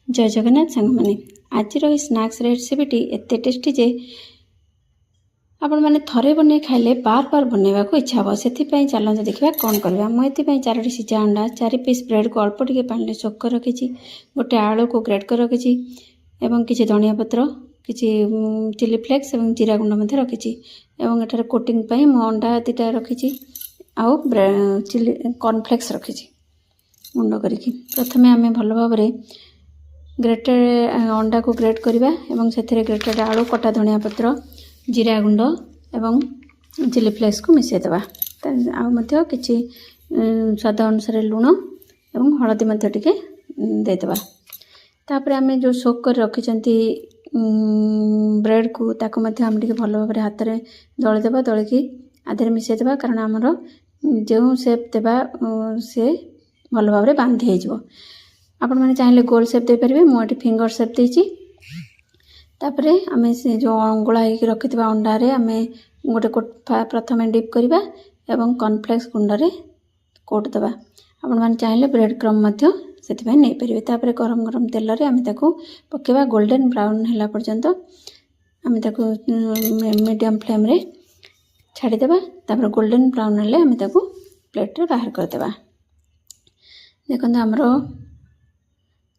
जय जगन्नाथ सांग मैंने आज स्नैक्स रेसिपीटी एत टेस्टी जे आपण मैंने थरे बन खाइले बार बार बनवा को इच्छा हे से चलते देखा कौन करवा मुझे 4टी सीझा अंडा 4 पीस ब्रेड को अल्प टे पानी सोक कर रखी गोटे आलू को ग्रेट कर रखी किसी धनिया पत्र किसी चिली फ्लेक्स और जीरा गुंड रखी एठार कोटिंग मु अंडा 2टा रखी आउ चिली कॉर्नफ्लेक्स रखी गुंड करके प्रथमे आम भल भाव ग्रेटेड अंडा को ग्रेट करवा एवं से ग्रेटेड आलू कटा धनिया पत्र जीरा गुंड एवं चिली फ्लेक्स को मिसईदेवा आउ किसी स्वाद अनुसार लुण एवं हलदी टे देदेवा तापर आम जो सोक कर रखी ब्रेड को ताको आम टे भल भाव हाथ में दलिदेवा दलिकी आधे मिसईदेवा कारण आमर जो सेप देवा से भल भाव बांधि हो आपण मैंने चाहिए गोल सेप दे पारे मुझे फिंगर सेप देती तापर आम से जो अंगुला रखि अंडारे आम गोटे प्रथम डिप करवा एवं कॉर्नफ्लेक्स गुंडे कोट देवा आपण मैंने चाहिए ब्रेड क्रम से नहीं पारे तापर गरम गरम तेल आम पकेवा गोल्डन ब्राउन है पर्यंत आम मीडियम फ्लेम रे छाड़देवा तापर गोल्डन ब्राउन हेल्ले आम प्लेट रे बाहर करदेवा देखो आमर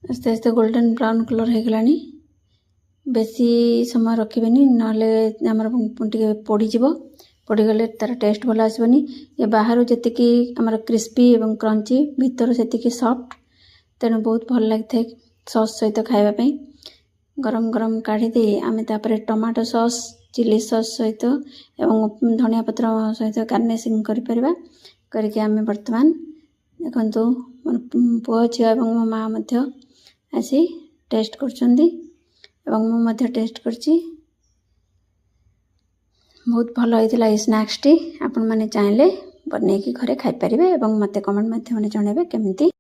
आस्ते आस्ते गोल्डन ब्राउन कलर हो गलानी बेसी समय रखिबेनी नले आमर टिके पोड़ीज पोड़ीगले तार टेस्ट भल आसबनी ये बाहर जी आमर क्रिस्पी एवं क्रंची भीतर से सॉफ्ट तेणु बहुत भल लगी सॉस सहित खावाई गरम गरम काढ़ी दे आम तापर टमाटो सॉस चिली सॉस सहित एवं धनिया पत्र सहित गार्निशिंग करिपरिबा करके आम वर्तमान देखंतु पुओ झियो एवं मो माँ मध्य आसी टेस्ट करछंदी एवं मु मध्य टेस्ट करछि बहुत भल होइतिला ए स्नैक्स टी आपण माने चाहिले बनेकी घरे खाइ परिबे एवं मते कमेंट माध्यम रे जणेबे केमिति